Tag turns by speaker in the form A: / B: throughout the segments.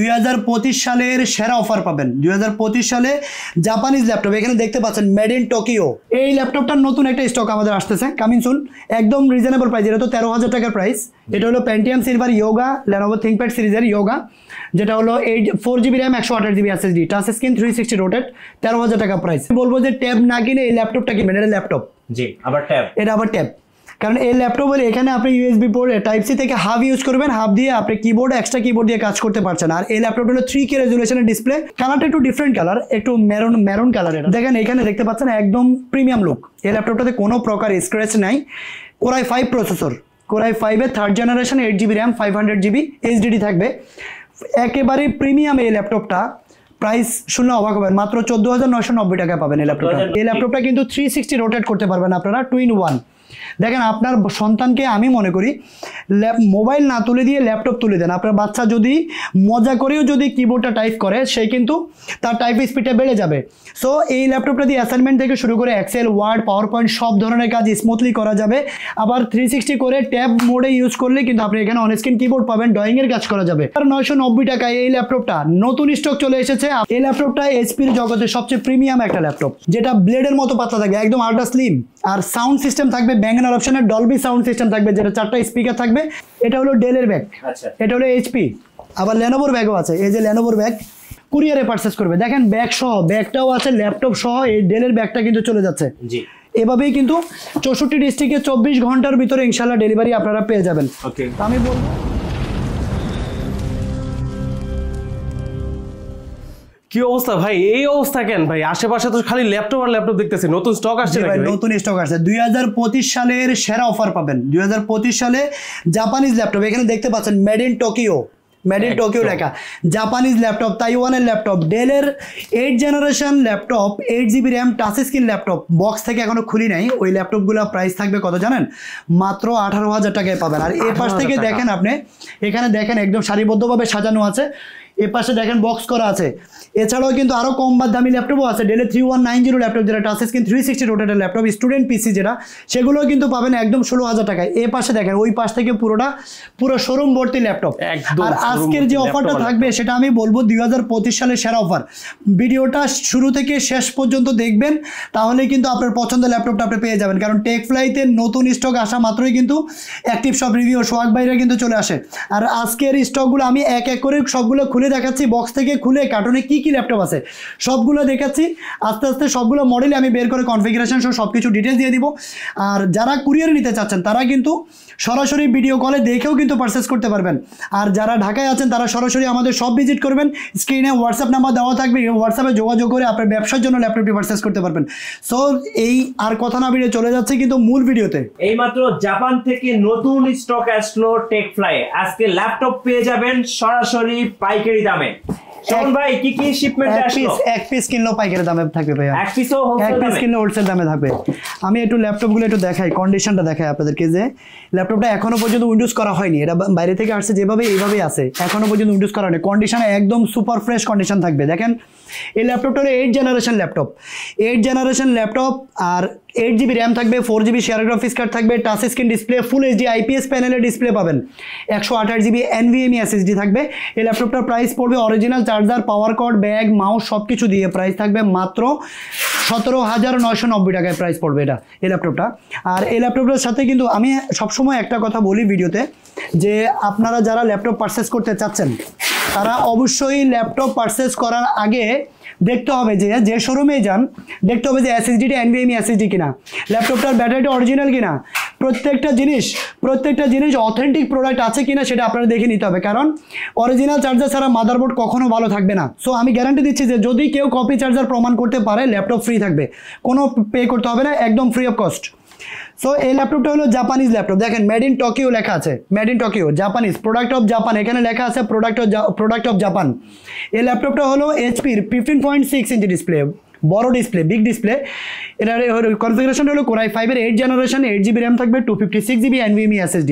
A: 2025 সালের সেরা অফার পাবেন। 2025 সালে জাপানিজ ল্যাপটপ এখানে দেখতে পাচ্ছেন মেড ইন টোকিও। এই ল্যাপটপটার নতুন একটা স্টক আমাদের আসতেছে, কামিং সুন। একদম রিজনেবল প্রাইস, এটা তো 13,000 টাকার প্রাইস। এটা হলো Pentium Silver Yoga Lenovo ThinkPad সিরিজের ইয়োগা, যেটা হলো 4GB RAM 128GB SSD, touch screen 360 rotate, 13,000 টাকা প্রাইস। বলবো যে ট্যাব না কিনে এই ল্যাপটপটা কিনবেন, এটা ল্যাপটপ।
B: জি, আবার ট্যাব,
A: এটা আবার ট্যাব। কারণ এই ল্যাপটপের এখানে আপনি ইউএসবি পোর্ট টাইপ সি থেকে হাফ ইউজ করবেন, হাফ দিয়ে আপনি কিবোর্ড এক্সট্রা কিবোর্ড দিয়ে কাজ করতে পারছেন। আর এই ল্যাপটপটা হলো 3K রেজুলেশনের ডিসপ্লে, কালারটা একটু ডিফারেন্ট কালার, একটু মেরুন কালার। এটা দেখেন এখানে দেখতে পাচ্ছেন একদম প্রিমিয়াম লুক। এই ল্যাপটপটাতে কোনো প্রকার স্ক্র্যাচ নাই। Core i5 processor, Core i5 এর 3rd generation, 8GB RAM 500GB HDD থাকবে। একেবারে প্রিমিয়াম এই ল্যাপটপটা। প্রাইস শুনলে অবাক হবেন, মাত্র 14,990 টাকা পাবেন এই ল্যাপটপটা। এই ল্যাপটপটা কিন্তু 360 রোটেট করতে পারবেন আপনারা 2-in-1। দেখেন আপনার সন্তানকে আমি মনে করি মোবাইল না তুলে দিয়ে ল্যাপটপ তুলে দেন। আপনার বাচ্চা যদি মজা করেও যদি কিবোর্ডটা টাইপ করে, সে কিন্তু তার টাইপ স্পিডটা বেড়ে যাবে। সো এই ল্যাপটপটা দিয়ে অ্যাসাইনমেন্ট থেকে শুরু করে এক্সেল, ওয়ার্ড, পাওয়ার পয়েন্ট সব ধরনের কাজ স্মুথলি করা যাবে। আবার 360 করে ট্যাব মোডে ইউজ করলে কিন্তু আপনি এখানে অনস্ক্রিন কিবোর্ড পাবেন, ড্রয়িংয়ের কাজ করা যাবে। আর 990 টাকায় এই ল্যাপটপটা নতুন স্টক চলে এসেছে। এই ল্যাপটপটা এইচপির জগতের সবচেয়ে প্রিমিয়াম একটা ল্যাপটপ, যেটা ব্লেডের মতো পাতলা থাকবে, একদম আল্ট্রা স্লিম। আর সাউন্ড সিস্টেম থাকবে ব্যাঙ্গানোর অপশনের ডলবি সাউন্ড সিস্টেম থাকবে, যেটা 4টা স্পিকার থাকবে। এটা হলো ডেলের ব্যাগ, এটা হলো এইচপি। আবার লেনোভোর ব্যাগও আছে, এই যে লেনোভোর ব্যাগ কুরিয়ারে পারচেস করবে। দেখেন ব্যাগ সহ, ব্যাগটাও আছে, ল্যাপটপ সহ এই ডেলের ব্যাগটা কিন্তু চলে যাচ্ছে। জি, এভাবেই কিন্তু 64 ডিস্ট্রিক্টে 24 ঘন্টার ভিতরে ইনশাল্লাহ ডেলিভারি আপনারা পেয়ে যাবেন। ওকে, আমি বলবো
C: কি অবস্থা ভাই? এই অবস্থা কেন ভাই? আশেপাশে তো খালি ল্যাপটপ আর ল্যাপটপ দেখতেছি। নতুন স্টক আসছে ভাই,
A: নতুন স্টক আসছে। 2025 সালের সেরা অফার পাবেন। 2025 সালে জাপানিজ ল্যাপটপ এখানে দেখতে পাচ্ছেন made in Tokyo, made in Tokyo লেখা। জাপানিজ ল্যাপটপ, তাইওয়ানের ল্যাপটপ, ডেলের 8 generation laptop, 8GB RAM touch screen laptop. Box থেকে এখনো খুলি নাই। ওই ল্যাপটপগুলো প্রাইস থাকবে কত জানেন? মাত্র 18,000 টাকায় পাবেন। আর এই পাশ থেকে দেখেন আপনি, এখানে দেখেন একদম সারিবদ্ধভাবে সাজানো আছে। এ পাশে দেখেন বক্স করা আছে। এছাড়াও কিন্তু আরও কম দামি ল্যাপটপও আছে। ডেলের 3190 ল্যাপটপ, যেটা টাচ স্ক্রিন 360 রোটেটের ল্যাপটপ, স্টুডেন্ট পিসি যেটা, সেগুলোও কিন্তু পাবেন একদম 16,000 টাকায়। এ পাশে দেখেন ওই পাশ থেকে পুরো শোরুম ভর্তি ল্যাপটপ। আর আজকের যে অফারটা থাকবে সেটা আমি বলবো 2025 সালের সেরা অফার। ভিডিওটা শুরু থেকে শেষ পর্যন্ত দেখবেন, তাহলে কিন্তু আপনার পছন্দের ল্যাপটপটা আপনি পেয়ে যাবেন। কারণ টেক ফ্লাইতে নতুন স্টক আসা মাত্রই কিন্তু অ্যাক্টিভ সব রিভিউ সোহাগ বাইরে কিন্তু চলে আসে। আর আজকের স্টকগুলো আমি এক এক করে সবগুলো খুলে দেখাচ্ছি, বক্স থেকে খুলে কার্টুনে কি কি ল্যাপটপ আছে সবগুলো দেখাচ্ছি। আস্তে আস্তে সবগুলো মডেলে আমি বের করে কনফিগারেশন সহ সব কিছু ডিটেলস দিয়ে দিব। আর যারা কুরিয়ারে নিতে চাচ্ছেন তারা কিন্তু সরাসরি ভিডিও কলে দেখেও কিন্তু পারচেস করতে পারবেন। আর যারা ঢাকায় আছেন তারা সরাসরি আমাদের সব ভিজিট করবেন। স্ক্রিনে হোয়াটসঅ্যাপ নাম্বার দেওয়া থাকবে, হোয়াটসঅ্যাপে যোগাযোগ করে আপনার ব্যবসার জন্য ল্যাপটপটি পারচেস করতে পারবেন। সো এই আর কথা না বেরিয়ে চলে যাচ্ছে কিন্তু মূল ভিডিওতে।
B: এইমাত্র জাপান থেকে নতুন স্টক আসলো টেক ফ্লাই। আজকে ল্যাপটপ পেয়ে যাবেন সরাসরি পাইকারি দামে। শোন ভাই, কি কি শিপমেন্ট আসলো? এক পিস কিনলেও পাইকারি দামে থাকবে ভাই, এক পিস কিনলে হোলসেল দামে থাকবে। আমি একটু ল্যাপটপগুলো একটু দেখাই, কন্ডিশনটা দেখাই আপনাদেরকে। যে ল্যাপটপটা এখনো পর্যন্ত উইন্ডোজ করা হয়নি, এটা বাইরে থেকে আসছে যেভাবে এইভাবেই আছে, এখনো পর্যন্ত উইন্ডোজ করা হয়নি। কন্ডিশনে একদম সুপার ফ্রেশ কন্ডিশন থাকবে। দেখেন এই ল্যাপটপটা হলো 8 জেনারেশন ল্যাপটপ, 8 জেনারেশন ল্যাপটপ। আর 8GB র্যাম থাকবে, 4GB শেয়ার গ্রাফিক্স কার্ড থাকবে, touch screen display, full HD IPS প্যানেলের ডিসপ্লে পাবেন, 128GB NVMe SSD থাকবে। এই ল্যাপটপটার প্রাইস পড়বে original charger, power cord, bag, mouse সব কিছু দিয়ে প্রাইস থাকবে মাত্র 17,990 টাকায় প্রাইস পড়বে এটা এই ল্যাপটপটা। আর এই ল্যাপটপটার সাথে কিন্তু আমি সবসময় একটা কথা বলি ভিডিওতে, যে আপনারা যারা ল্যাপটপ পারচেস করতে চাচ্ছেন তারা অবশ্যই ল্যাপটপ পারচেস করার আগে দেখতে হবে যে শোরুমে যান, দেখতে হবে যে SSDটা NVMe SSD কিনা, ল্যাপটপটার ব্যাটারিটা অরিজিনাল কিনা, প্রত্যেকটা জিনিস অথেন্টিক প্রোডাক্ট আছে কিনা সেটা আপনারা দেখে নিতে হবে। কারণ অরিজিনাল চার্জার ছাড়া মাদারবোর্ড কখনো ভালো থাকবে না। সো আমি গ্যারান্টি দিচ্ছি যে যদি কেউ কপি চার্জার প্রমাণ করতে পারে, ল্যাপটপ ফ্রি থাকবে, কোনো পে করতে হবে না, একদম ফ্রি অফ কস্ট। সো এই ল্যাপটপটা হলো জাপানিজ ল্যাপটপ। দেখেন মেড ইন টোকিও লেখা আছে, made in Tokyo, Japanese, product of Japan, এখানে লেখা আছে প্রোডাক্ট অফ জাপান। এই ল্যাপটপটা হলো HP 15.6 ইঞ্চি ডিসপ্লে,
A: বড় ডিসপ্লে, বিগ ডিসপ্লে। এটার কনফিগারেশন হলো Core i5 এর 8 জেনারেশন, 8GB র্যাম থাকবে, 256GB NVMe SSD,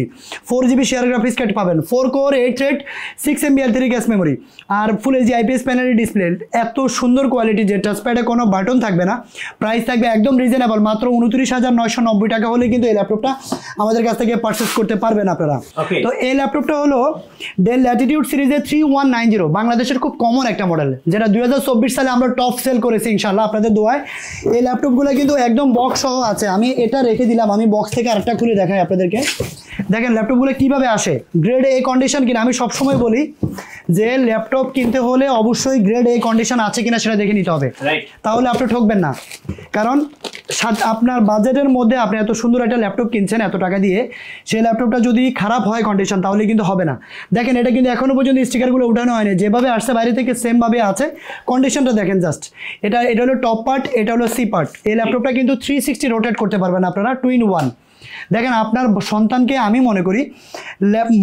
A: 4GB share graphics card পাবেন, 4 কোর 8 থ্রেড 6MB L3 গ্যাস মেমোরি, আর ফুল এইচডি IPS প্যানেলের ডিসপ্লে। এত সুন্দর কোয়ালিটি যে টাচপ্যাডে কোনো বাটন থাকবে না। প্রাইস থাকবে একদম রিজনেবল, মাত্র 29,990 টাকা হলে কিন্তু এই ল্যাপটপটা আমাদের কাছ থেকে পারচেস করতে পারবেন আপনারা। তো এই ল্যাপটপটা হলো ডেল ল্যাটিটিউড সিরিজের 3190, বাংলাদেশের খুব কমন একটা মডেল, যেটা 2024 সালে আমরা টপ সেল করেছি ইনশাল্লাহ আপনাদের দোয়ায়। এই ল্যাপটপগুলো কিন্তু একদম বক্স সহ আছে। আমি এটা রেখে দিলাম, আমি বক্স থেকে আরেকটা খুলে দেখাই আপনাদেরকে। দেখেন ল্যাপটপগুলো কিভাবে আসে, গ্রেড এ কন্ডিশন কিনা। আমি সবসময় বলি যে ল্যাপটপ কিনতে হলে অবশ্যই গ্রেড এ কন্ডিশন আছে কিনা সেটা দেখে নিতে হবে, তাহলে আপনি ঠকবেন না। কারণ আপনার বাজেটের মধ্যে আপনি এত সুন্দর একটা ল্যাপটপ কিনছেন এত টাকা দিয়ে, সেই ল্যাপটপটা যদি খারাপ হয় কন্ডিশন তাহলে কিন্তু হবে না। দেখেন এটা কিন্তু এখনো পর্যন্ত স্টিকারগুলো উঠানো হয়নি, যেভাবে আসছে বাইরে থেকে সেমভাবে আছে। কন্ডিশনটা দেখেন জাস্ট, এটা হলো টপ পার্ট, এটা হলো সি পার্ট। এই ল্যাপটপটা কিন্তু 360 রোটেট করতে পারবেন আপনারা 2-in-1। দেখেন আপনার সন্তানকে আমি মনে করি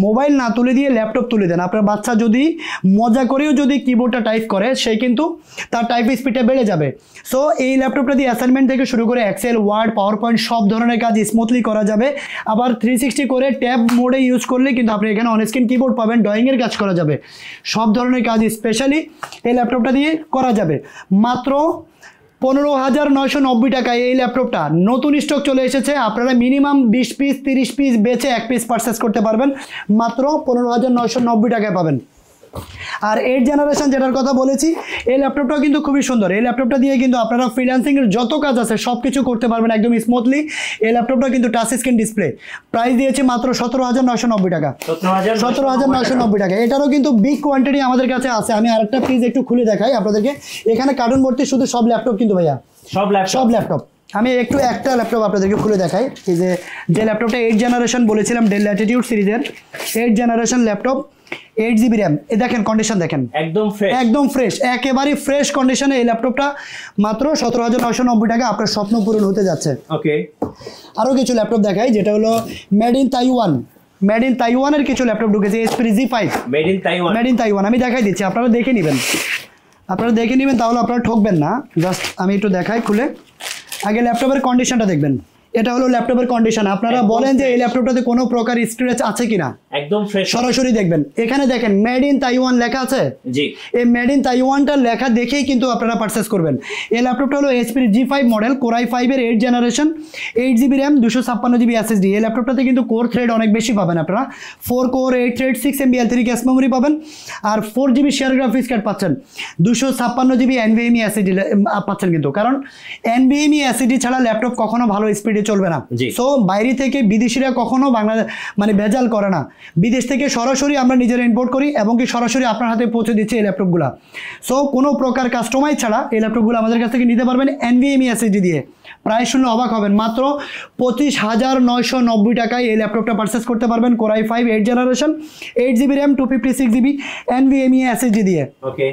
A: মোবাইল না তুলে দিয়ে ল্যাপটপ তুলে দেন। আপনার বাচ্চা যদি মজা করেও যদি কিবোর্ডটা টাইপ করে, সে কিন্তু তার টাইপ স্পিডটা বেড়ে যাবে। সো এই ল্যাপটপটা দিয়ে অ্যাসাইনমেন্ট থেকে শুরু করে এক্সেল, ওয়ার্ড, পাওয়ার পয়েন্ট সব ধরনের কাজ স্মুথলি করা যাবে। আবার 360 করে ট্যাব মোডে ইউজ করলে কিন্তু আপনি এখানে অনস্ক্রিন কিবোর্ড পাবেন, ড্রয়িংয়ের কাজ করা যাবে, সব ধরনের কাজ স্পেশালি এই ল্যাপটপটা দিয়ে করা যাবে। মাত্র 15,990 টাকায় এই ল্যাপটপটা নতুন স্টক চলে এসেছে। আপনারা মিনিমাম 20 পিস 30 পিস বেচে 1 পিস পারচেস করতে পারবেন, মাত্র 15,990 টাকায় পাবেন। আর 8 জেনারেশন যেটার কথা বলেছি, এই ল্যাপটপটাও কিন্তু খুবই সুন্দর। এই ল্যাপটপটা দিয়ে কিন্তু আপনারা ফ্রিল্যান্সিংয়ের যত কাজ আছে সব কিছু করতে পারবেন একদম স্মুথলি। এই ল্যাপটপটা কিন্তু টাচ স্ক্রিন ডিসপ্লে, প্রাইস দিয়েছে মাত্র 17,990 টাকা, 17,990 টাকা। এটারও কিন্তু বিগ কোয়ান্টিটি আমাদের কাছে আছে। আমি আরেকটা পিস একটু খুলে দেখাই আপনাদেরকে। এখানে কার্টুন ভর্তি শুধু সব ল্যাপটপ কিন্তু ভাইয়া, সব ল্যাপটপ। আমি একটা ল্যাপটপ আপনাদেরকে খুলে দেখাই। এই যে ল্যাপটপটা 8 জেনারেশন বলেছিলাম, ডেল ল্যাটিটিউড সিরিজের 8 জেনারেশন ল্যাপটপ, 8GB র্যাম। দেখেন কন্ডিশন দেখেন, একদম ফ্রেশ, একেবারে ফ্রেশ কন্ডিশনে এই ল্যাপটপটা মাত্র 17,990 টাকা আপনার স্বপ্ন পূরণ হতে যাচ্ছে। ওকে, আরও কিছু ল্যাপটপ দেখাই, যেটা হলো মেড ইন তাইওয়ানের কিছু ল্যাপটপ ঢুকেছে, HP G5 made in Taiwan. আমি দেখাই দিচ্ছি, আপনারা দেখে নেবেন, তাহলে আপনারা ঠকবেন না। জাস্ট আমি একটু দেখাই খুলে। আগে ল্যাপটপের কন্ডিশনটা দেখবেন, এটা হলো ল্যাপটপের কন্ডিশন। আপনারা বলেন যে এই ল্যাপটপটাতে কোনো প্রকার স্ক্র্যাচ আছে কিনা, একদম ফ্রেশ সরাসরি দেখবেন। এখানে দেখেন মেড ইন তাইওয়ান লেখা আছে, জি এই মেড ইন তাইওয়ানটা লেখা দেখেই কিন্তু আপনারা পারচেস করবেন। এই ল্যাপটপটা হলো HP G5 model, Core i5 এর 8 generation, 8GB RAM, 256GB SSD। এই ল্যাপটপটাতে কিন্তু কোর থ্রেড অনেক বেশি পাবেন আপনারা, 4 কোর 8 থ্রেড 6MB L3 গ্যাস মেমোরি পাবেন, আর 4GB শেয়ার গ্রাফিক্স কার্ড পাচ্ছেন, 256GB NVMe SSD পাচ্ছেন। কিন্তু কারণ NVMe SSD ছাড়া ল্যাপটপ কখনো ভালো স্পিডে চলবে না। সো বাইরে থেকে বিদেশিরা কখনো বাংলাদেশ মানে ভেজাল করে না, বিদেশ থেকে সরাসরি আমরা নিজেরা ইম্পোর্ট করি এবং কি সরাসরি আপনার হাতে পৌঁছে দিচ্ছে এই ল্যাপটপগুলো। সো কোনো প্রকার কাস্টমাইজ ছাড়া এই ল্যাপটপগুলো আমাদের কাছ থেকে নিতে পারবেন NVMe SSD দিয়ে। প্রাইস শুনলে অবাক হবেন, মাত্র 25,990 টাকায় এই ল্যাপটপটা পারচেস করতে পারবেন Core i5 8 generation, 8GB RAM, 256GB NVMe SSD দিয়ে। ওকে,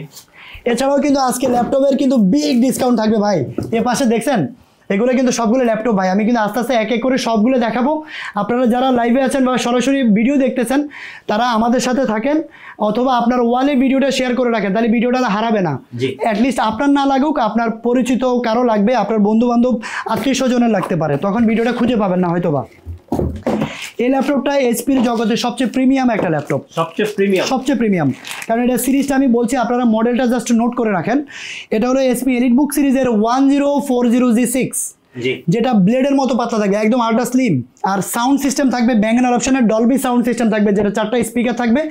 A: এছাড়াও কিন্তু আজকে ল্যাপটপের কিন্তু বিগ ডিসকাউন্ট থাকবে ভাই। এ পাশে দেখছেন এগুলো কিন্তু সবগুলো ল্যাপটপ ভাই। আমি কিন্তু আস্তে আস্তে এক এক করে সবগুলো দেখাবো। আপনারা যারা লাইভে আছেন বা সরাসরি ভিডিও দেখতেছেন তারা আমাদের সাথে থাকেন, অথবা আপনার ওয়ালে ভিডিওটা শেয়ার করে রাখেন, তাহলে ভিডিওটা হারাবে না। অ্যাটলিস্ট আপনার না লাগুক, আপনার পরিচিত কারো লাগবে, আপনার বন্ধু বান্ধব আত্মীয় স্বজনের লাগতে পারে, তখন ভিডিওটা খুঁজে পাবেন না হয়তো বা। এই ল্যাপটপটা HPর জগতে সবচেয়ে প্রিমিয়াম একটা ল্যাপটপ, সবচেয়ে প্রিমিয়াম। কারণ এটা সিরিজটা আমি বলছি, আপনারা মডেলটা জাস্ট নোট করে রাখেন। এটা হলো HP EliteBook সিরিজের 1040G6, যেটা ব্লেডের মতো পাতলা থাকবে, একদম আল্ট্রা স্লিম। আর সাউন্ড সিস্টেম থাকবে Bang & Olufsen Dolby sound system থাকবে, যেটা 4টা স্পিকার থাকবে।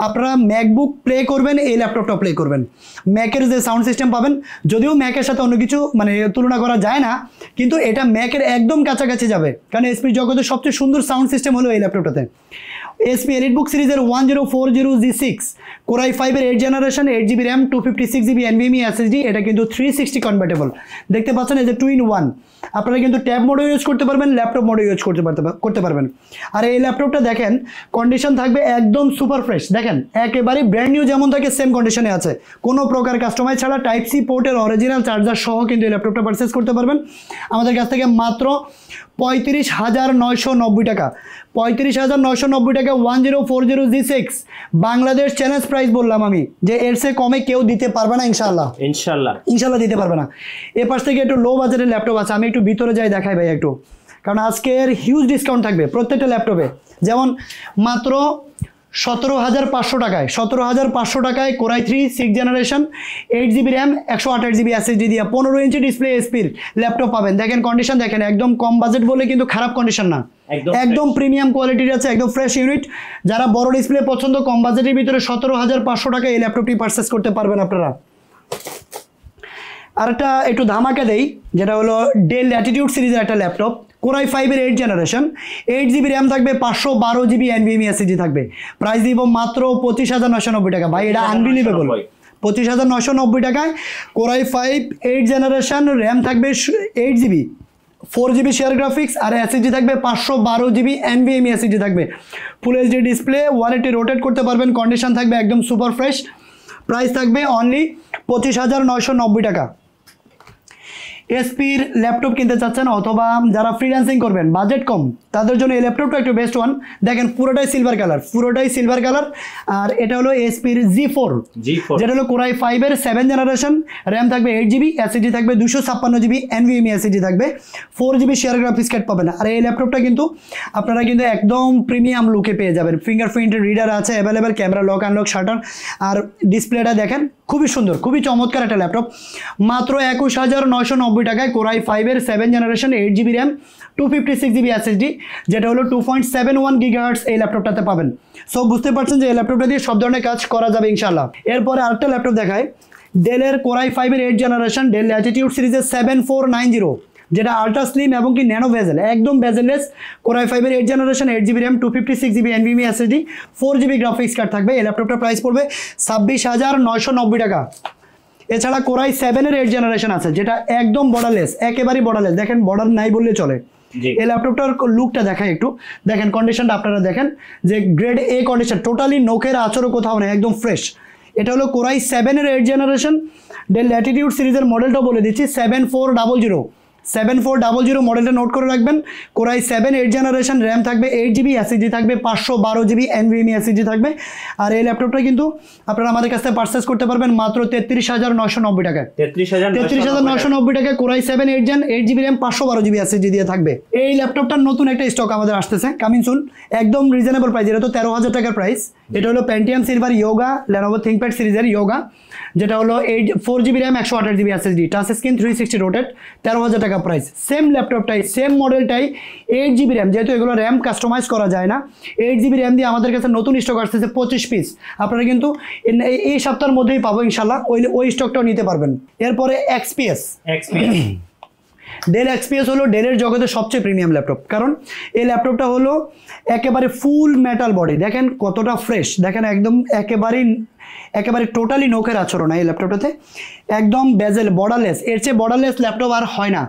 A: আপনারা ম্যাকবুক প্লে করবেন, এই ল্যাপটপটা প্লে করবেন। ম্যাকের যে সাউন্ড সিস্টেম পাবেন, যদিও ম্যাকের সাথে অন্য কিছু মানে তুলনা করা যায় না, কিন্তু এটা ম্যাকের একদম কাছাকাছি যাবে, কারণ HP জগতের সবচেয়ে সুন্দর সাউন্ড সিস্টেম হলো এই ল্যাপটপটাতে। HP EliteBook সিরিজের 1040G6, Core i5 এর 8 generation, 8GB RAM, 256GB NVMe SSD। এটা কিন্তু 360 কনভার্টেবল, দেখতে পাচ্ছেন এই যে 2-in-1। আপনারা কিন্তু ট্যাব মোডে ইউজ করতে পারবেন, ল্যাপটপ মোডে ইউজ করতে পারবেন। আর এই ল্যাপটপটা দেখেন কন্ডিশন থাকবে একদম সুপার ফ্রেশ। দেখেন একেবারে ব্র্যান্ড নিউ যেমন থাকে সেম কন্ডিশনে আছে, কোনো প্রকার কাস্টমাইজ ছাড়া Type-C পোর্টের অরিজিনাল চার্জার সহ কিন্তু এই ল্যাপটপটা পারচেস করতে পারবেন আমাদের কাছ থেকে মাত্র 35,990 টাকা, 35,990 টাকা 1040G6 বাংলাদেশ চ্যালেঞ্জ প্রাইস বললাম আমি, যে এর চেয়ে কমে কেউ দিতে পারবে না ইনশাআল্লাহ। ইনশাআল্লাহ দিতে পারবে না। এ পাশ থেকে একটু লো বাজেটের ল্যাপটপ আছে, আমি একটু ভিতরে যাই দেখাই ভাই একটু, কারণ আজকের হিউজ ডিসকাউন্ট থাকবে প্রত্যেকটা ল্যাপটপে। যেমন মাত্র 17,500 টাকায় 17,500 টাকায় core i 3 6 generation 8GB RAM 128GB SSD দিয়ে 15 ইঞ্চি ডিসপ্লে এসপির ল্যাপটপ পাবেন। দেখেন কন্ডিশন দেখেন, একদম কম বাজেট বলে কিন্তু খারাপ কন্ডিশন না, একদম প্রিমিয়াম কোয়ালিটির আছে, একদম ফ্রেশ ইউনিট। যারা বড় ডিসপ্লে পছন্দ, কম বাজেটের ভিতরে 17,500 টাকায় এই ল্যাপটপটি পারচেস করতে পারবেন আপনারা। আর একটা একটু ধামাকা দেই, যেটা হলো ডেল ল্যাটিটিউড সিরিজের একটা laptop, core i 5 8 generation 8GB RAM থাকবে, 512GB NVMe SSD থাকবে। প্রাইস দিব মাত্র 25,990 টাকা। ভাই এটা আনবিলিভেবল, 25,990 টাকায় কোরাই 5 8 জেনারেশন, র্যাম থাকবে 8GB, 4GB শেয়ার গ্রাফিক্স, আর SSD থাকবে 512GB NVMe SSD থাকবে। ফুল HD ডিসপ্লে, 180 রোটেট করতে পারবেন, কন্ডিশন থাকবে একদম সুপার ফ্রেশ। প্রাইস থাকবে অনলি 25,990 টাকা। এসপির ল্যাপটপ কিনতে চাচ্ছেন অথবা যারা ফ্রিল্যান্সিং করবেন, বাজেট কম, তাদের জন্য এই ল্যাপটপটা একটু বেস্ট ওয়ান। দেখেন পুরোটাই সিলভার কালার, আর এটা হলো এসপির G4, যেটা হলো কোরাই 5 এর 7 জেনারেশন, র্যাম থাকবে 8GB, SSD থাকবে 256GB NVMe SSD থাকবে, 4GB শেয়ার গ্রাফিক্স কার্ড পাবেন। আর এই ল্যাপটপটা কিন্তু আপনারা কিন্তু একদম প্রিমিয়াম লুকে পেয়ে যাবেন। ফিঙ্গারপ্রিন্ট রিডার আছে available, camera lock unlock shutter, আর ডিসপ্লেটা দেখেন খুবই সুন্দর, খুবই চমৎকার একটা ল্যাপটপ। মাত্র 21,990 টাকায় কোরাই 5 এর 7 generation 8GB RAM 256GB SSD, যেটা হলো 2.71 GHz এই ল্যাপটপটাতে পাবেন। সো বুঝতে পারছেন যে এই ল্যাপটপটা দিয়ে সব ধরনের কাজ করা যাবে ইনশাআল্লাহ। এরপরে আরেকটা ল্যাপটপ দেখায়, ডেলের কোরাই 5 এর 8 জেনারেশন ডেল ল্যাটিটিউড সিরিজের 7490, যেটা আল্ট্রা স্লিম এবং কি ন্যানো ভেজেল, একদম ভেজেললেস। কোরাই 5 এর 8 generation 8GB RAM 256GB NVMe SSD 4GB graphics card থাকবে। এই ল্যাপটপটার প্রাইস পড়বে 26,990 টাকা। এছাড়া কোরাই 7 এর 8 জেনারেশন আছে, যেটা একদম বর্ডারলেস, একেবারেই বর্ডারলেস, দেখেন বর্ডার নাই বললে চলে। এই ল্যাপটপটার লুকটা দেখায় একটু, দেখেন কন্ডিশনটা আপনারা দেখেন, যে গ্রেড A কন্ডিশন, টোটালি নখের আঁচড়ও কোথাও নেই, একদম ফ্রেশ। এটা হলো কোরাই 7 এর 8 জেনারেশন ডেল ল্যাটিটিউড সিরিজের মডেলটা বলে দিচ্ছি, 7400 মডেলটা নোট করে রাখবেন। কোরাই 7 8 জেনারেশন, র্যাম থাকবে 8GB, SSD থাকবে 512GB NVMe SSD থাকবে। আর এই ল্যাপটপটা কিন্তু আপনারা আমাদের কাছ থেকে পারচেস করতে পারবেন মাত্র 33,990 টাকায়। 33,990 টাকায় core i 7 8 gen 8GB RAM 512GB SSD দিয়ে থাকবে। এই ল্যাপটপটার নতুন একটা স্টক আমাদের আসতেছে, কামিং সুন, একদম রিজনেবল প্রাইস, এটা তো 13,000 টাকার প্রাইস। এটা হলো Pentium Silver Yoga Lenovo ThinkPad সিরিজের ইয়োগা, যেটা হলো 4GB RAM 128GB SSD, touch screen 360 rotate, 13,000 টাকা প্রাইস। সেম ল্যাপটপটাই, সেম মডেলটাই, 8GB র্যাম, যেহেতু এগুলো র্যাম কাস্টমাইজ করা যায় না, 8GB র্যাম দিয়ে আমাদের কাছে নতুন স্টক আসতেছে 25 পিস। আপনারা কিন্তু এই সপ্তাহের মধ্যেই পাবো ইনশাল্লাহ, ওই স্টকটাও নিতে পারবেন। এরপরে XPS ডেল XPS হলো ডেলের জগতে সবচেয়ে প্রিমিয়াম ল্যাপটপ, কারণ এই ল্যাপটপটা হলো একেবারে ফুল মেটাল বডি, দেখেন কতটা ফ্রেশ, দেখেন একদম একেবারে টোটালি নখের আচরণ এই ল্যাপটপটাতে, একদম বেজেল বর্ডারলেস, এর চেয়ে বর্ডারলেস ল্যাপটপ আর হয় না।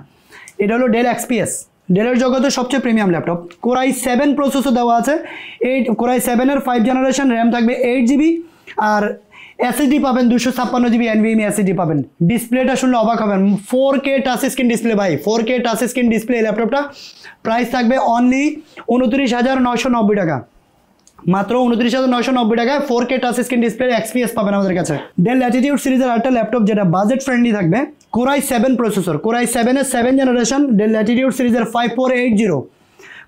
A: এটা হলো ডেল XPS, ডেলের জগতে সবচেয়ে প্রিমিয়াম ল্যাপটপ। কোরাই 7 প্রসেসর দেওয়া আছে, কোরাই 7 এর 5 জেনারেশন, র্যাম থাকবে 8GB, আর SSD পাবেন 256GB NVMe SSD পাবেন। ডিসপ্লেটা শুনলে অবাক হবেন, 4K টাচ স্ক্রিন ডিসপ্লে ভাই, 4K টাচ স্ক্রিন ডিসপ্লে ল্যাপটপটা। প্রাইস থাকবে অনলি 29,990 টাকা, মাত্র 29,990 টাকায় 4K touch screen display XPS পাবেন আমাদের কাছে। ডেল ল্যাটিটিউড সিরিজের একটা ল্যাপটপ যেটা বাজেট ফ্রেন্ডলি থাকবে, কোরাই 7 প্রসেসর, কোরাই 7 এর 7 জেনারেশন ডেল ল্যাটিটিউড সিরিজের 5480,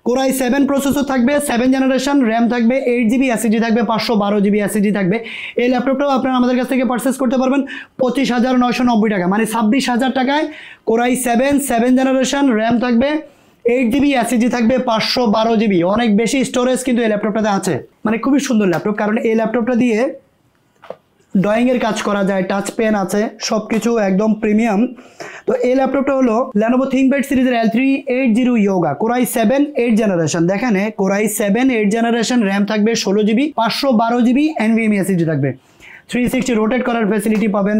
A: কোরাই 7 প্রসেসর থাকবে, 7 জেনারেশন, র্যাম থাকবে 8GB, SSD থাকবে 512GB SSD থাকবে। এই ল্যাপটপটাও আপনারা আমাদের কাছ থেকে পারচেস করতে পারবেন 25,990 টাকা, মানে 26,000 টাকায় কোরাই 7 জেনারেশন, র্যাম থাকবে 8GB, SSD থাকবে 512GB। অনেক বেশি স্টোরেজ কিন্তু এই ল্যাপটপটাতে আছে, মানে খুবই সুন্দর ল্যাপটপ, কারণ এই ল্যাপটপটা দিয়ে ড্রয়িংয়ের কাজ করা যায়, টাচ পেন আছে, সব কিছু একদম প্রিমিয়াম। তো এই ল্যাপটপটা হলো লেনোভো থিংকপ্যাড সিরিজের L380 ইয়োগা, কোরাই 7 8 জেনারেশন, দেখেন কোরাই 7 8 জেনারেশন, র্যাম থাকবে 16GB, 512GB NVMe SSD থাকবে, 360 রোটেট করার ফ্যাসিলিটি পাবেন,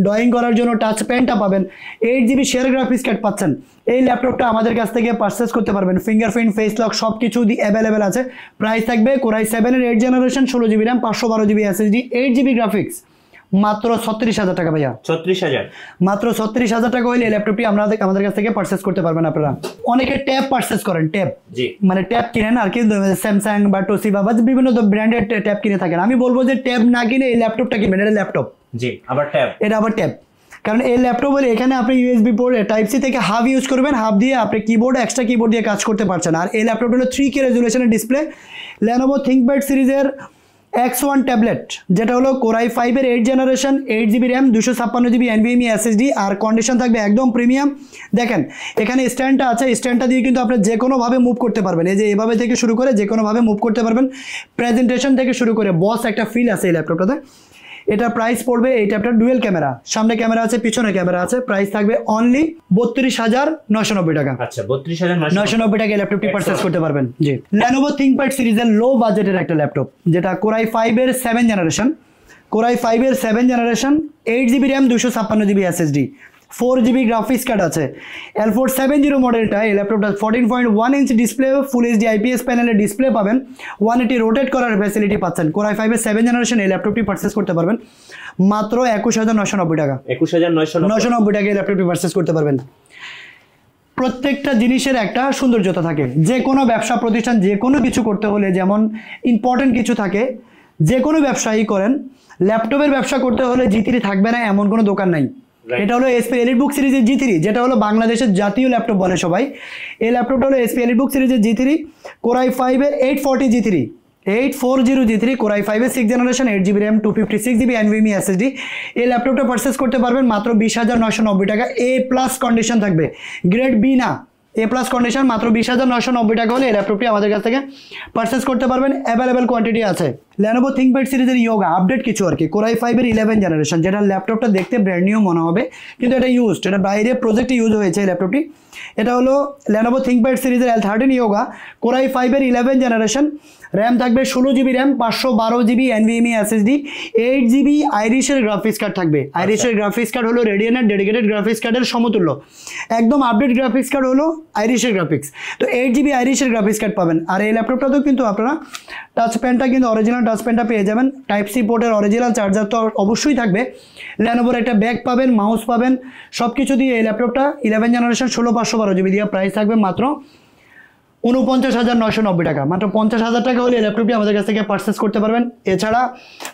A: ড্রয়িং করার জন্য টাচ পেনটা পাবেন, 8GB শেয়ার গ্রাফিক্স কার্ড পাচ্ছেন। এই ল্যাপটপটা আমাদের কাছ থেকে পারচেস করতে পারবেন, ফিঙ্গারপ্রিন্ট, ফেস লক সব কিছু অ্যাভেলেবেল আছে। প্রাইস থাকবে কোরাই 7 এর 8 generation, 16GB RAM, 512GB SSD, 8GB graphics, মাত্র 36,000 টাকা ভাইয়া।
B: 36,000
A: মাত্র 36,000 টাকা হলে এই ল্যাপটপটি আমাদের কাছ থেকে পারচেস করতে পারবেন আপনারা। অনেকে ট্যাব পারচেস করেন, ট্যাব মানে ট্যাব কিনেন আর কি, স্যামসাং বা টোসিবা বা বিভিন্ন ব্র্যান্ডের ট্যাব কিনে থাকেন। আমি বলবো যে ট্যাব না কিনে এই ল্যাপটপটা কিনবেন। এটা ল্যাপটপ, এটা আবার ট্যাব। কারণ এই ল্যাপটপ বলে এখানে আপনি ইউএসবি পোর্ট টাইপ সি থেকে হাফ ইউজ করবেন, হাফ দিয়ে আপনি কিবোর্ড এক্সট্রা কিবোর্ড দিয়ে কাজ করতে পারছেন। আর এই ল্যাপটপটা হলো 3K রেজুলেশনের ডিসপ্লে, Lenovo ThinkPad সিরিজের X1 ট্যাবলেট, যেটা হলো Core i5 এর 8 generation, 8GB RAM, 256GB NVMe SSD, আর কন্ডিশন থাকবে একদম প্রিমিয়াম। দেখেন এখানে স্ট্যান্ডটা আছে, স্ট্যান্ডটা দিয়ে কিন্তু আপনি যে কোনোভাবে মুভ করতে পারবেন। এই যে এভাবে থেকে শুরু করে যে কোনোভাবে মুভ করতে পারবেন। প্রেজেন্টেশন থেকে শুরু করে বস একটা ফিল আছে এই ল্যাপটপটাতে। এটা প্রাইস পড়বে, এই ট্যাবটার ডুয়েল ক্যামেরা, সামনে ক্যামেরা আছে, পিছনে ক্যামেরা আছে। প্রাইস থাকবে অনলি 32,990 টাকা।
B: আচ্ছা, 32,990
A: টাকা ল্যাপটপটি পারচেজ করতে পারবেন। জি, Lenovo ThinkPad সিরিজের লো বাজেটের একটা ল্যাপটপ, যেটা Core i5 এর 7 জেনারেশন, Core i5 এর 7 generation, 8GB RAM, 256GB SSD, 4GB graphics card আছে। L470 মডেলটা, এই ল্যাপটপটা 14.1 inch display, full HD IPS প্যানেলের ডিসপ্লে পাবেন, 180 রোটেট করার ফ্যাসিলিটি পাচ্ছেন। Core i5 এর 7 জেনারেশন এই ল্যাপটপটি পারচেজ করতে পারবেন মাত্র 21,990 টাকা। 21,990 টাকা এই ল্যাপটপটি পারচেজ করতে পারবেন। প্রত্যেকটা জিনিসের একটা সৌন্দর্যতা থাকে। যে কোনো ব্যবসা প্রতিষ্ঠান যে কোনো কিছু করতে হলে যেমন ইম্পর্টেন্ট কিছু থাকে, যে কোনো ব্যবসায়ী করেন, ল্যাপটপের ব্যবসা করতে হলে G3 থাকবে না এমন কোনো দোকান নাই। এটা হলো HP EliteBook সিরিজের G3, যেটা হলো বাংলাদেশের জাতীয় ল্যাপটপ বলে সবাই। এই ল্যাপটপটা হলো HP EliteBook সিরিজের G3, Core i5 এর 840G3, Core i5 এর 6 generation, 8GB RAM, 256GB NVMe SSD। এই ল্যাপটপটা পারচেস করতে পারবেন মাত্র 20,990 টাকা। A+ কন্ডিশন থাকবে, গ্রেড বি না, A+ কন্ডিশন, মাত্র 20,990 টাকা হলে এই ল্যাপটপটি আমাদের কাছ থেকে পারচেস করতে পারবেন। অ্যাভেলেবেল কোয়ান্টিটি আছে। Lenovo ThinkPad সিরিজের Yoga আপডেট কিছু আর কি, Core i5 এর 11 জেনারেশন, যেটা ল্যাপটপটা দেখতে ব্র্যান্ড নিউ মনে হবে কিন্তু এটা ইউজড, এটা বাইরে প্রজেক্টে ইউজ হয়েছে এই ল্যাপটপটি। এটা হলো Lenovo ThinkPad সিরিজের L13 Yoga, Core i5 এর 11 জেনারেশন, র্যাম থাকবে 16GB RAM, 512GB NVMe SSD, 8GB আইরিশের গ্রাফিক্স কার্ড থাকবে। আইরিশের গ্রাফিক্স কার্ড হলো রেডিয়ানের ডেডিকেটেড গ্রাফিক্স কার্ডের সমতুল্য, একদম আপডেট গ্রাফিক্স কার্ড হলো আইরিশের গ্রাফিক্স। তো 8GB আইরিশের গ্রাফিক্স কার্ড পাবেন। আর এই ল্যাপটপটাতেও কিন্তু আপনারা টাচ প্যানটা কিন্তু অরিজিনাল টাচ প্যানটা পেয়ে যাবেন। টাইপ সি পোর্টের অরিজিনাল চার্জার তো অবশ্যই থাকবে। Lenovoর একটা ব্যাগ পাবেন, মাউস পাবেন, সব কিছু দিয়ে এই ল্যাপটপটা 11 জেনারেশন 16/512GB দিয়ে প্রাইস থাকবে মাত্র 49,990 টাকা। মাত্র 50,000 টাকা হলে এই ল্যাপটপটি আমাদের কাছ থেকে পারচেস করতে পারবেন। এছাড়া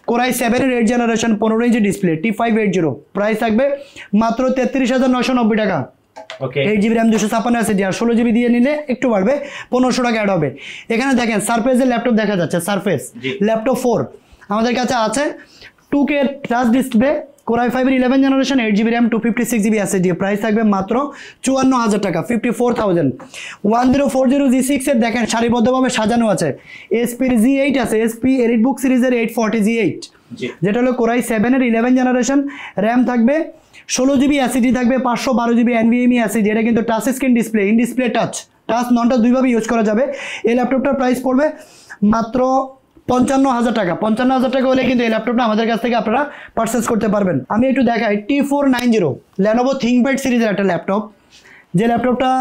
A: Core i7 এর 8 generation 15 inch display T580, price থাকবে মাত্র 33,990 টাকা। 8GB র্যাম, 256 SSD, আর 16GB দিয়ে নিলে একটু বাড়বে, 1500 টাকা অ্যাড হবে। এখানে দেখেন সারফেসের ল্যাপটপ দেখা যাচ্ছে, সারফেস ল্যাপটপ 4 আমাদের কাছে আছে, 2K touch display, Core i5 এর 11 generation, 8GB RAM, 256GB SSD, price থাকবে মাত্র 54,000 টাকা, 54,000। 1040G6 এর দেখেন সারিবদ্ধভাবে সাজানো আছে। SP এর G8 আছে, SP EliteBook সিরিজের 840G8, যেটা হলো Core i7 এর 11 জেনারেশন, র্যাম থাকবে 16GB, SSD থাকবে 512GB NVMe SSD। এটা কিন্তু touch screen display, in display touch ননটা দুইভাবে ইউজ করা যাবে। এই ল্যাপটপটার প্রাইস পড়বে মাত্র 55,000 টাকা। 55,000 টাকা হলে কিন্তু এই ল্যাপটপটা আমাদের কাছ থেকে আপনারা পারচেস করতে পারবেন। আমি একটু দেখাই, T490 Lenovo ThinkPad সিরিজের একটা ল্যাপটপ, যে ল্যাপটপটা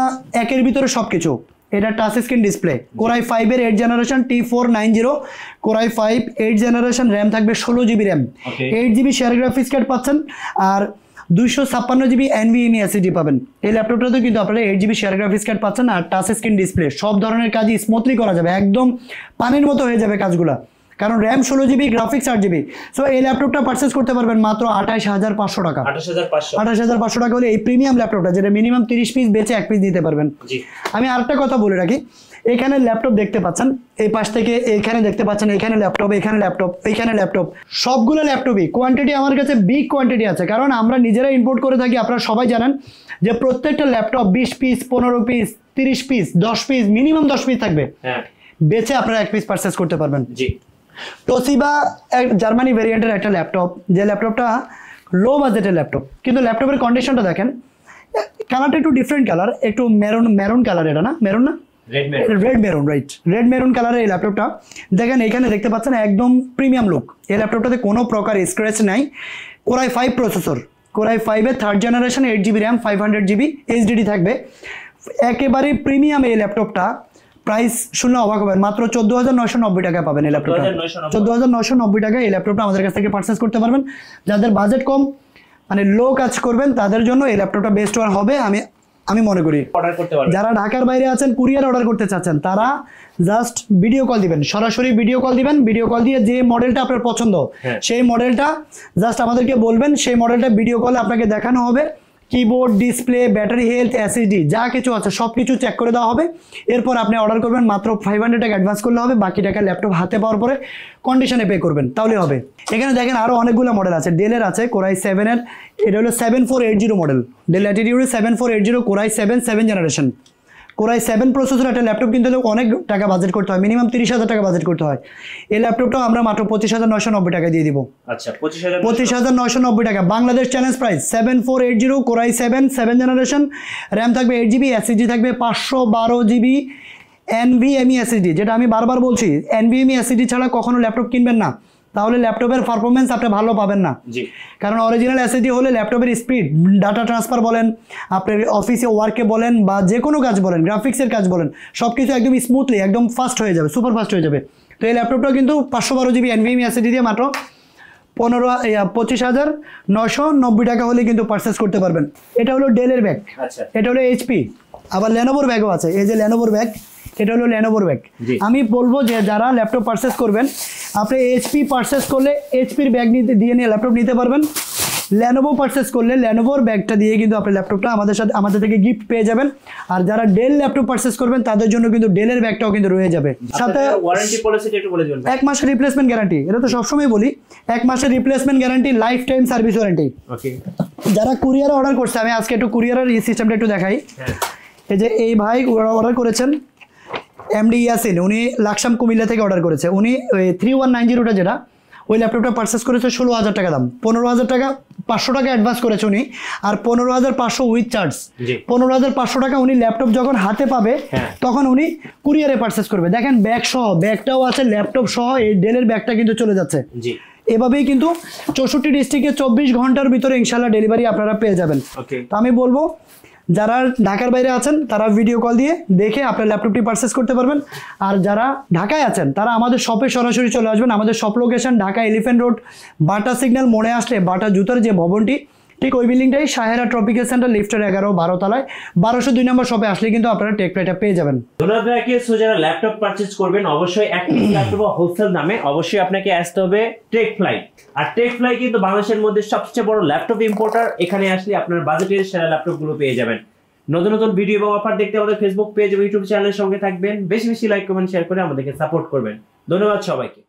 A: একের ভিতরে সব কিছু। এটা touch screen display, Core i5 এর 8 generation, T490, Core i5 8 generation, RAM থাকবে 16GB RAM, 8GB share graphics card পাচ্ছেন, আর 256GB NVMe SSD পাবেন। এই ল্যাপটপটাতেও কিন্তু আপনারা 8GB শেয়ার গ্রাফিক্স কার্ড পাচ্ছেন, আর টাচ স্ক্রিন ডিসপ্লে, সব ধরনের কাজই স্মুথলি করা যাবে, একদম পানির মতো হয়ে যাবে কাজগুলো, কারণ RAM 16GB, graphics 8GB। So এই ল্যাপটপটা পারচেস করতে পারবেন মাত্র 28,500 টাকা। 28,500 টাকা হলে এই প্রিমিয়াম ল্যাপটপটা, যেটা মিনিমাম 30 পিস বেচে 1 পিস দিতে পারবেন। আমি আরেকটা কথা বলে রাখি, এখানে ল্যাপটপ দেখতে পাচ্ছেন, এই পাশ থেকে এখানে দেখতে পাচ্ছেন, এখানে ল্যাপটপ, এখানে ল্যাপটপ, এইখানে ল্যাপটপ, সবগুলো ল্যাপটপই কোয়ান্টিটি আমার কাছে বিগ কোয়ান্টিটি আছে, কারণ আমরা নিজেরা ইম্পোর্ট করে থাকি। আপনারা সবাই জানেন যে প্রত্যেকটা laptop 20 piece, 15 piece, 30 piece, 10 piece, minimum 10 piece থাকবে, বেচে আপনারা 1 পিস পারচেস করতে পারবেন। তোশিবা জার্মানি ভেরিয়েন্টের একটা ল্যাপটপ, যে ল্যাপটপটা লো বাজেটের ল্যাপটপ, কিন্তু ল্যাপটপের কন্ডিশনটা দেখেন, কালারটা একটু ডিফারেন্ট কালার, একটু মেরুন কালার, এটা না মেরুন না, red maroon, right, red maroon কালারের এই ল্যাপটপটা দেখেন, এখানে দেখতে পাচ্ছেন একদম প্রিমিয়াম লুক। এই ল্যাপটপটাতে কোনো প্রকার স্ক্র্যাচ নাই। Core i5 processor, Core i5 এর 3rd generation, 8GB RAM, 500GB SSD থাকবে, একেবারে প্রিমিয়াম এই ল্যাপটপটা। প্রাইস শুনলে অবাক হবেন, মাত্র 14,990 টাকা পাবেন এই ল্যাপটপটা। 14,990 টাকা এই ল্যাপটপটা আমাদের কাছ থেকে পারচেস করতে পারবেন। যাদের বাজেট কম, মানে লো কাজ করবেন, তাদের জন্য এই ল্যাপটপটা বেস্ট ওয়ান হবে আমি মনে করি।
B: অর্ডার করতে পারবেন।
A: যারা ঢাকার বাইরে আছেন, কুরিয়ার অর্ডার করতে চাচ্ছেন, তারা জাস্ট ভিডিও কল দিবেন, সরাসরি ভিডিও কল দিবেন। ভিডিও কল দিয়ে যে মডেলটা আপনার পছন্দ সেই মডেলটা জাস্ট আমাদেরকে বলবেন, সেই মডেলটা ভিডিও কলে আপনাকে দেখানো হবে। Keyboard, display, battery health, SSD যা কিছু আছে সব কিছু চেক করে দেওয়া হবে। এরপর আপনি অর্ডার করবেন, মাত্র 500 টাকা অ্যাডভান্স করলে হবে, বাকি টাকা ল্যাপটপ হাতে পাওয়ার পরে কন্ডিশনে পে করবেন, তাহলে হবে। এখানে দেখেন আরও অনেকগুলো মডেল আছে। ডেলের আছে কোরাই 7 এর, এটা হলো 7480 model, del Latitude 7480 core i 7 generation. Core i 7 processor একটা ল্যাপটপ কিনতে হলে অনেক টাকা বাজেট করতে হয়, মিনিমাম 30,000 টাকা বাজেট করতে হয়। এই ল্যাপটপটাও আমরা মাত্র 25,990 টাকা দিয়ে দিব।
B: আচ্ছা
A: 25,990 টাকা Bangladesh challenge price. 7480 core i 7 generation, RAM থাকবে 8GB, এসএসডি থাকবে 512 জিবি, NVMe এসএসডি। যেটা আমি বারবার বলছি, NVMe এসএসডি ছাড়া কখনো ল্যাপটপ কিনবেন না, তাহলে ল্যাপটপের পারফরমেন্স আপনি ভালো পাবেন না। কারণ অরিজিনাল এসএসডি হলে ল্যাপটপের স্পিড, ডাটা ট্রান্সফার বলেন, আপনার অফিসে ওয়ার্কে বলেন, বা যে কোনো কাজ বলেন, গ্রাফিক্সের কাজ বলেন, সব কিছু একদম স্মুথলি একদম ফাস্ট হয়ে যাবে, সুপার ফাস্ট হয়ে যাবে। তো এই ল্যাপটপটা কিন্তু 512 জিবি NVMe এসএসডি দিয়ে মাত্র 25,990 টাকা হলে কিন্তু পারচেস করতে পারবেন। এটা হলো ডেলের ব্যাগ, এটা হলো এইচপি। আবার লেনোভোর ব্যাগও আছে, এই যে লেনোভোর ব্যাগ, এটা হলো লেনোভোর ব্যাগ। আমি বলবো যে যারা ল্যাপটপ পারচেস করবেন, আপনি এইচপি পারচেস করলে এইচপির ব্যাগ দিয়ে নিয়ে ল্যাপটপ নিতে পারবেন। লেনোভো পারচেস করলে লেনোভোর ব্যাগটা দিয়ে কিন্তু আপনি ল্যাপটপটা আমাদের থেকে গিফট পেয়ে যাবেন। আর যারা ডেল ল্যাপটপ পারচেস করবেন তাদের জন্য কিন্তু ডেলের ব্যাগটাও কিন্তু রয়ে যাবে। সাথে
B: ওয়ারেন্টি পলিসিটা একটু বলে দিবেন।
A: 1 মাসের রিপ্লেসমেন্ট গ্যারান্টি, এটা তো সবসময় বলি, 1 মাসের replacement guarantee, life time service warranty.
B: Okay,
A: যারা কুরিয়ারে অর্ডার করছে, আমি আজকে একটু কুরিয়ারের সিস্টেমটা একটু দেখাই। এই যে এই ভাই অর্ডার করেছেন, এমডি ইয়াসিন, উনি লাকসাম কুমিল্লা থেকে অর্ডার করেছে। উনি ওই 3190টা যেটা, ওই ল্যাপটপটা পারচেস করেছে 16,000 টাকা দাম। 15,000 টাকা 500 টাকা অ্যাডভান্স করেছে উনি, আর 15,500 উইথ চার্জ। 15,500 টাকা উনি ল্যাপটপ যখন হাতে পাবে তখন উনি কুরিয়ারে পারচেস করবে। দেখেন ব্যাগ সহ, ব্যাগটাও আছে, ল্যাপটপ সহ এই ডেলের ব্যাগটা কিন্তু চলে যাচ্ছে। এভাবেই কিন্তু 64 ডিস্ট্রিক্টে 24 ঘন্টার ভিতরে ইনশাল্লাহ ডেলিভারি আপনারা পেয়ে যাবেন। তো আমি বলবো যারা ঢাকার বাইরে আছেন তারা ভিডিও কল দিয়ে দেখে আপনার ল্যাপটপটি পারচেস করতে পারবেন। আর যারা ঢাকায় আছেন তারা আমাদের শপে সরাসরি চলে আসবেন। আমাদের shop location Dhaka elephant road, বাটা সিগন্যাল মোড়ে আসলে বাটা জুতার যে ভবনটি, ঠিক ওই বিল্ডিংটাই সাহেরা ট্রপিক্যাল সেন্টার, লিফটের 11-12 তলায় 1202 নম্বর শপে আসলে কিন্তু আপনারা টেক প্লাইটা পেয়ে যাবেন।
B: ধন্যবাদ ভাইকে। সো যারা ল্যাপটপ পারচেজ করবেন অবশ্যই একটা ল্যাপটপ হোলসেল দামে অবশ্যই আপনাকে আসতে হবে টেক ফ্লাই। আর টেক ফ্লাই কিন্তু বাংলাদেশের মধ্যে সবচেয়ে বড় ল্যাপটপ ইম্পোর্টার। এখানে আসলে আপনার বাজেটের সেরা ল্যাপটপগুলো পেয়ে যাবেন। নতুন নতুন ভিডিও এবং অফার দেখতে আমাদের ফেসবুক পেজ এবং ইউটিউব চ্যানেলের সঙ্গে থাকবেন। বেশি বেশি লাইক, কমেন্ট, শেয়ার করে আমাদেরকে সাপোর্ট করবেন। ধন্যবাদ সবাইকে।